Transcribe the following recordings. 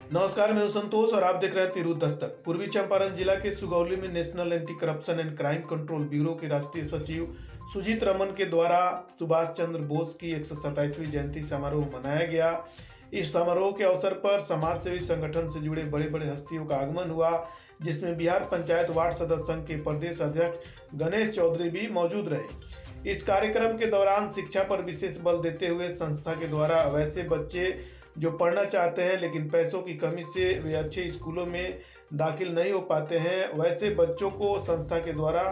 नमस्कार, मैं हूं संतोष और आप देख रहे हैं तिरु दस्तक। पूर्वी चंपारण जिला के सुगौली में national anti corruption and crime control bureau के राष्ट्रीय सचिव सुजीत रमन के द्वारा सुभाष चंद्र बोस की 127वीं जयंती समारोह मनाया गया। इस समारोह के अवसर पर समाज सेवी संगठन से जुड़े बड़े बड़े हस्तियों का आगमन हुआ, जिसमें बिहार पंचायत वार्ड सदस्य संघ के प्रदेश अध्यक्ष गणेश चौधरी भी मौजूद रहे। इस कार्यक्रम के दौरान शिक्षा पर विशेष बल देते हुए संस्था के द्वारा वैसे बच्चे जो पढ़ना चाहते हैं लेकिन पैसों की कमी से वे अच्छे स्कूलों में दाखिल नहीं हो पाते हैं, वैसे बच्चों को संस्था के द्वारा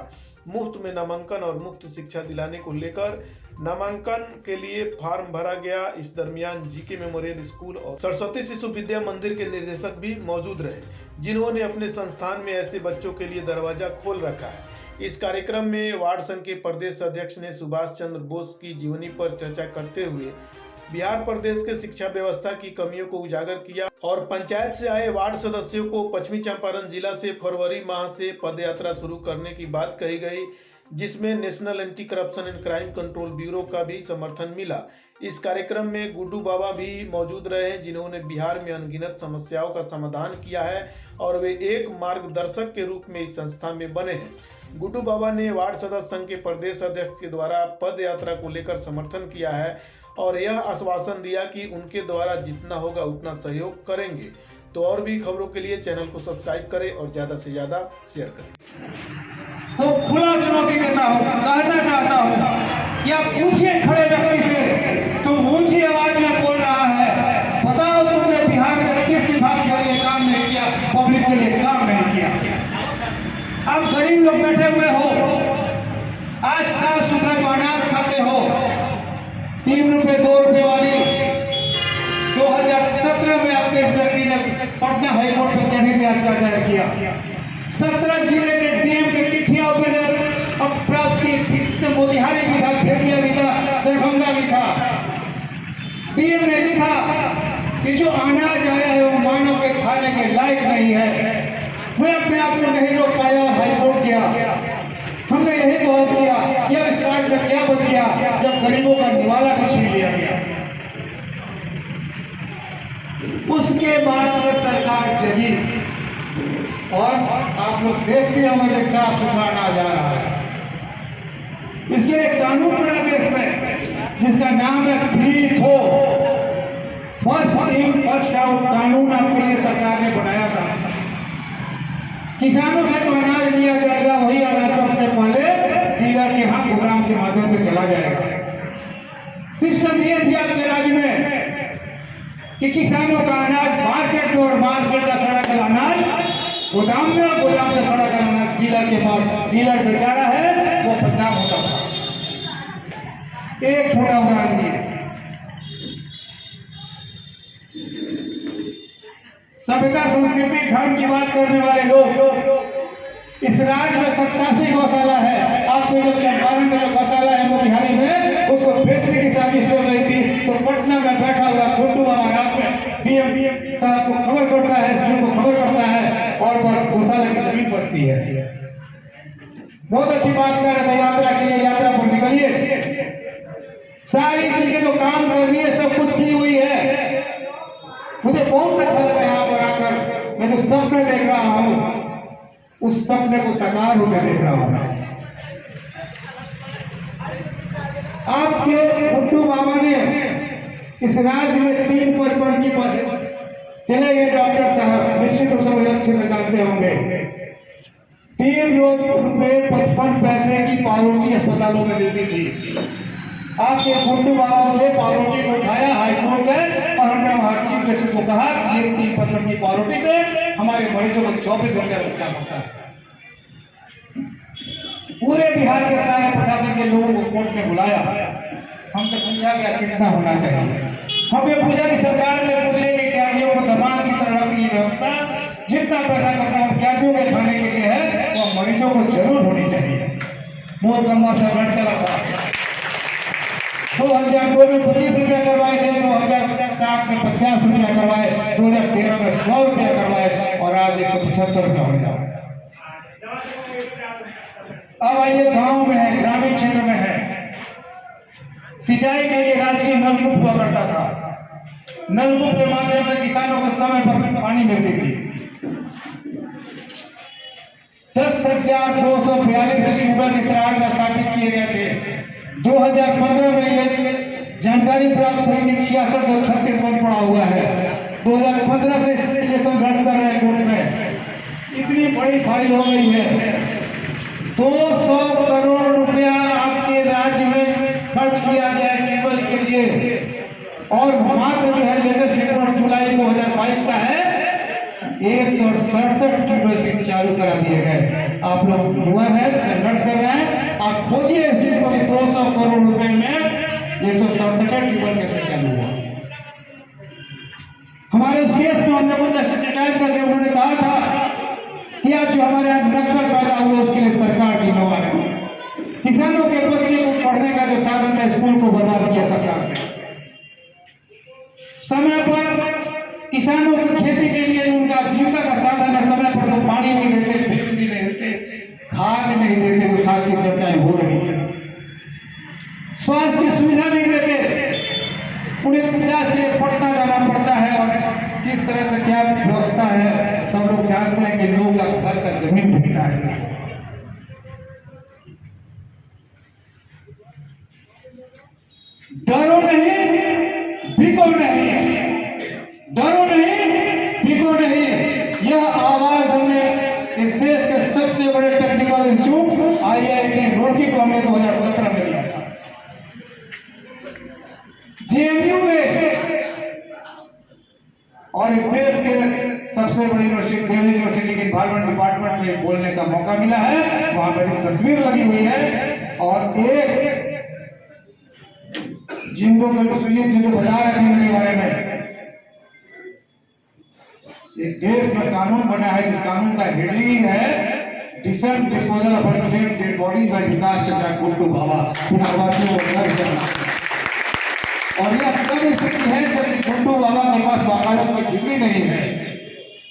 मुफ्त में नामांकन और मुफ्त शिक्षा दिलाने को लेकर नामांकन के लिए फॉर्म भरा गया। इस दरमियान जीके मेमोरियल स्कूल और सरस्वती शिशु विद्या मंदिर के निर्देशक भी मौजूद रहे, जिन्होंने अपने संस्थान में ऐसे बच्चों के लिए दरवाजा खोल रखा है। इस कार्यक्रम में वार्ड संघ के प्रदेश अध्यक्ष ने सुभाष चंद्र बोस की जीवनी पर चर्चा करते हुए बिहार प्रदेश के शिक्षा व्यवस्था की कमियों को उजागर किया और पंचायत से आए वार्ड सदस्यों को पश्चिमी चंपारण जिला से फरवरी माह से पदयात्रा शुरू करने की बात कही गई, जिसमें national anti corruption and crime control bureau का भी समर्थन मिला। इस कार्यक्रम में गुड्डू बाबा भी मौजूद रहे, जिन्होंने बिहार में अनगिनत समस्याओं का समाधान किया है और वे एक मार्गदर्शक के रूप में इस संस्था में बने हैं। गुड्डू बाबा ने वार्ड सदस्य संघ के प्रदेश अध्यक्ष के द्वारा पद यात्रा को लेकर समर्थन किया है और यह आश्वासन दिया कि उनके द्वारा जितना होगा उतना सहयोग करेंगे। तो और भी खबरों के लिए चैनल को सब्सक्राइब करें और ज्यादा से ज्यादा शेयर करें। तो खुला चुनौती देता हूँ, कहना चाहता हूँ कि आप पूछिए खड़े व्यक्ति से, तो ऊंची आवाज में बोल रहा है, बताओ तुमने बिहार में किस विभाग के लिए काम नहीं किया, पब्लिक के लिए काम नहीं किया। आप गरीब लोग बैठे हुए हो, आज साफ सुथरा जो अनाज खाते हो, 3 रुपए 2 रुपए वाली 2017 में आपके इस व्यक्ति ने पटना हाईकोर्ट में जनहित याचिका दायर किया। 17 जिले के डीएम के चिट्ठियां प्राप्त की, मोतिहारी भी था, भेड़िया भी था, दरभंगा भी था। डीएम ने लिखा कि जो अनाज आया है वो मानव के खाने के लायक नहीं है। मैं अपने आप को नहीं रोक पाया, हाईकोर्ट गया। हमने यही बहुत किया कि अब इस राज्य में क्या बच गया जब गरीबों का निवाला भी छीन लिया गया। उसके बाद से सरकार जगी और आप लोग देखते हैं हमारे साफ सुथरा ना जा रहा है। इसके लिए कानून बना देश में जिसका नाम है फ्री फो फर्स्ट इन फर्स्ट आउट कानून आपके लिए सरकार ने बनाया था। किसानों से जो अनाज लिया जाएगा वही अनाज सबसे पहले डीलर के यहाँ गोदाम के माध्यम से चला जाएगा। सिस्टम ये थी आपके राज्य में कि किसानों का अनाज मार्केट में और मार्केट का सड़ा गला अनाज गोदाम में और गोदाम से सड़ा गला अनाज डीलर के पास, डीलर बेचारा है वो बदनाम होता था। एक छोटा उदाहरण दिए, सभ्यता संस्कृति धर्म की बात करने वाले लोग इस राज्य में 87 गौशाला है। आपको जब चंपारण में जो गौशाला है मोतिहारी में, उसको बेचने की साजिश चल रही थी, तो पटना में बैठा हुआ गुड्डू बाबा रात में डीएम साहब को खबर करता है, एसडीओ को खबर करता है और वह गौशाला की जमीन बचती है। बहुत अच्छी बात कर रहे थे, यात्रा के लिए यात्रा पर निकलिए, सारी चीजें जो काम कर रही है सब कुछ की हुई है। मुझे बहुत अच्छा लगा यहाँ पर आकर, मैं जो सपने देख रहा हूँ उस सपने को साकार होकर देख रहा हूँ। आपके गुड्डू बाबा ने इस राज्य में 355 की पद चले गए डॉक्टर साहब, निश्चित रूप से मुझे अच्छे से जानते होंगे। 3 रुपए 55 पैसे की पावरोटी अस्पतालों में मिलती थी। आपके गुड्डू बाबा ने पावरोटी को उठाया हाईकोर्ट में और हमने वहां चीफ जस्टिस को कहा कि ये 355 की पावरोटी से हमारे मरीजों को 24 घंटे रखना पड़ता है। पूरे बिहार के सारे प्रशासन के लोगों को कोर्ट में बुलाया, हमसे पूछा गया कितना होना चाहिए। हमने पूछा कि सरकार से पूछेंगे कैदियों को दबाव की तरह रखने की व्यवस्था, जितना पैसा कम से कम कैदियों के खाने के लिए है वो मरीजों को जरूर होनी चाहिए। बहुत लंबा संघर्ष चला था। 2002 में 25 रुपया करवाए थे, 2007 में 50 रुपया करवाए, 2013 में 100 रुपया करवाए और आज 175 रुपया हो जाए। अब आइए गांव में है, ग्रामीण क्षेत्र में है, सिंचाई के लिए राजकीय नलकूप हुआ करता था। नलकूप के माध्यम से किसानों को समय पर पानी मिलती थी। 10,242 ट्यूबवेल इस राज्य में स्थापित किए गए थे। 2015 में ये जानकारी प्राप्त हुई कि 6636 बन पड़ा हुआ है। 2015 से ये संघर्ष कर रहे हैं कोर्ट में। इतनी बड़ी फाइल हो गई है। 200 करोड़ रुपया आपके राज्य में खर्च किया गया ट्यूबवेल के लिए, और मात्र जो है लेटेस्ट रिपोर्ट जुलाई 2022 का है 167 ट्यूबवेल चालू करा दिए गए। आप लोग हुआ है संघर्ष कर रहे हैं, आप खोजिए इस चीज को 200 करोड़ रुपए में 167 ट्यूबवेल कैसे चालू हुआ। हमारे इस केस में हमने कुछ अच्छी शिकायत करके उन्होंने कहा था कि आज जो हमारे यहाँ नक्सल पैदा हुआ उसके लिए सरकार जिम्मेवार है। किसानों के बच्चे को पढ़ने का जो साधन था स्कूल को बर्बाद किया सरकार ने। समय पर किसानों की खेती के लिए उनका जीविका का साधन है, समय पर तो पानी नहीं देते, बिजली नहीं देते, खाद नहीं देते, जो खाद की चर्चाएं हो रही है। स्वास्थ्य की सुविधा नहीं देते, उन्हें प्रयास से पढ़ता जाना पड़ता है। और किस तरह से क्या व्यवस्था है सब लोग जानते हैं कि लोग का घर का जमीन बिकता है। डरो नहीं, बिको नहीं, डरो नहीं, बिको नहीं। यह आवाज हमने इस देश के सबसे बड़े टेक्निकल इंस्टीट्यूट IIT रुड़की को हमने 2017 में दिया था। JNU में और इस देश के सबसे बड़ी यूनिवर्सिटी के इन्वायरमेंट डिपार्टमेंट में बोलने का मौका मिला है। वहां मेरी तस्वीर लगी हुई है, और एक जिंदो में तो सुजीत जी जो बता रहे थे मेरे बारे में, एक देश में कानून बना है जिस कानून का हेडिंग है decent disposal of unclaimed dead bodies by Vikas Chandra Guddu Baba पुनर्वासियों को घर करना। और यह तब स्थिति है जब गुड्डू बाबा के पास वकालत की डिग्री नहीं है।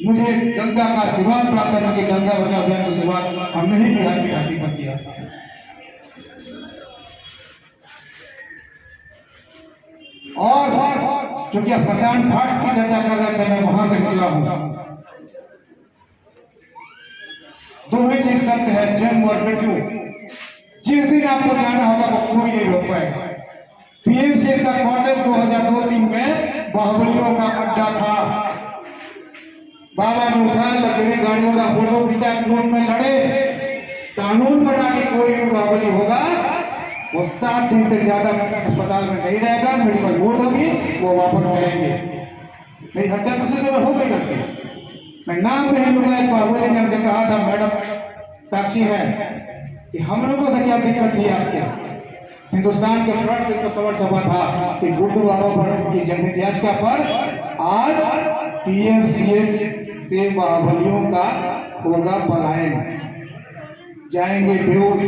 मुझे गंगा का आशीर्वाद प्राप्त करने के गंगा बचाओ अभियान की शुरुआत हमने ही बिहार की धरती पर किया। और क्योंकि स्मशान घाट की चर्चा कर रहे थे, मैं वहां से निकला हूं। दो ही चीज सत्य है, जन्म और मृत्यु। जिस दिन आपको जाना होगा वो कोई नहीं रोक पाएगा। PMC का कॉलेज 2002-3 में बाहुबलियों का अड्डा था। बाबा ने उठाया, लग्जरी गाड़ियों का फोटो खींचा, कोर्ट में लड़े। कानून बना के कोई भी बाहुबली होगा वो 7 दिन से ज्यादा अस्पताल में नहीं रहेगा, मेडिकल बोर्ड होगी, वो वापस जाएंगे। मेरी हत्या तो से हो गई करती। मैं नाम नहीं लूंगा, एक बाहुबली ने हमसे कहा था, मैडम साक्षी है कि हम लोगों से क्या दिक्कत थी आपके। हिंदुस्तान के फ्रंट पेज पर खबर छपा था कि गुड्डू बाबा पर की जनहित याचिका पर आज PMCH से बाहुबलियों का होगा पलायन, जाएंगे बेहोश।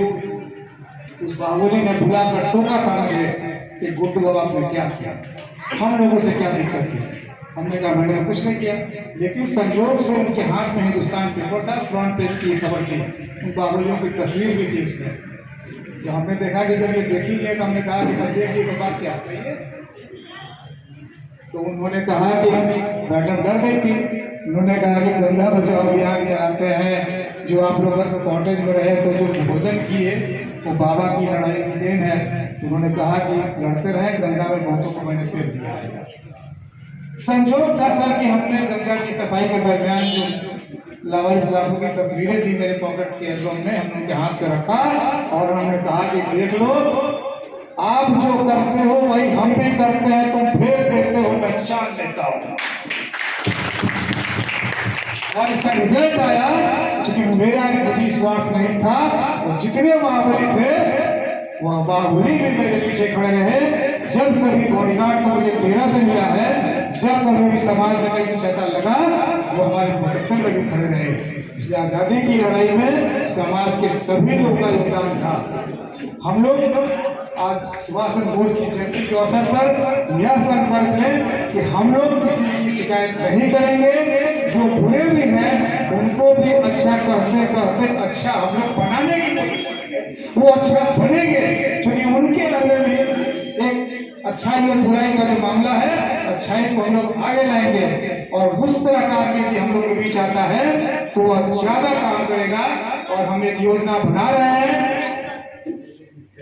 उस बाहुबली ने बुलाकर टोका था मुझे कि गुड्डू बाबा ने क्या किया, हम लोगों से क्या दिक्कत थी। हमने कहा मैंने कुछ नहीं किया, लेकिन संयोग से उनके हाथ में हिंदुस्तान पेपर था, फ्रंट पेज की खबर थी, उन बाहुबलियों की तस्वीर भी थी उसमें। तो हमने देखा कि जब ये देखिए तो हमने कहा कि देखिए तो बात क्या है। तो उन्होंने कहा कि मैडम डर गई थी। उन्होंने कहा कि गंगा बचाओ अभियान चलाते हैं, जो आप लोग कॉटेज में रहे तो जो भोजन किए वो बाबा की लड़ाई की देन है। उन्होंने कहा कि लड़ते रहे, गंगा में बहुतों को मैंने फेर दिया है। संजोग था सर कि हमने गंगा की सफाई के दरमियान जो लावारिस लाशों की तस्वीरें थी मेरे पॉकेट के एल्बम में, हमने उनके हाथ पे रखा और हमने कहा कि देख लो, आप जो करते हो वही हम भी करते हैं, तुम फेर देते हो, मैं जान लेता हूं। और इसका रिजल्ट आया, क्योंकि मेरा निजी स्वार्थ नहीं था, और जितने बाहुबली थे वह बाहुबली भी मेरे पीछे खड़े रहे। जब कभी बॉडीगार्ड तो मुझे 13 से मिला है, जब कभी भी समाज में कहीं कुछ ऐसा लगा वो हमारे प्रोटेक्शन में भी खड़े रहे। इसलिए आजादी की लड़ाई में समाज के सभी लोगों का योगदान था। हम लोग आज सुभाष चंद्र बोस की जयंती के अवसर पर यह संकल्प लें कि हम लोग किसी की शिकायत नहीं करेंगे, जो बुरे भी हैं उनको भी अच्छा करते करते अच्छा हम लोग बनाने की कोशिश करेंगे, वो अच्छा बनेंगे, क्योंकि उनके अंदर भी एक अच्छाई और बुराई का जो मामला है, अच्छाई को हम लोग आगे लाएंगे और उस तरह का यदि हम लोग के बीच आता है तो वह ज्यादा काम करेगा। और हम एक योजना बना रहे हैं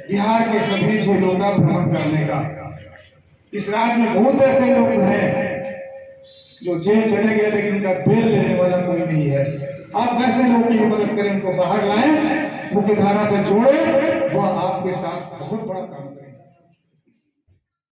बिहार के सभी जेलों का भ्रमण करने का। इस राज्य में बहुत ऐसे लोग हैं जो जेल चले गए लेकिन उनका बेल लेने वाला कोई नहीं है। आप वैसे लोगों की मदद करें, उनको बाहर लाएं, मुख्य धारा से जोड़ें, वह आपके साथ बहुत बड़ा काम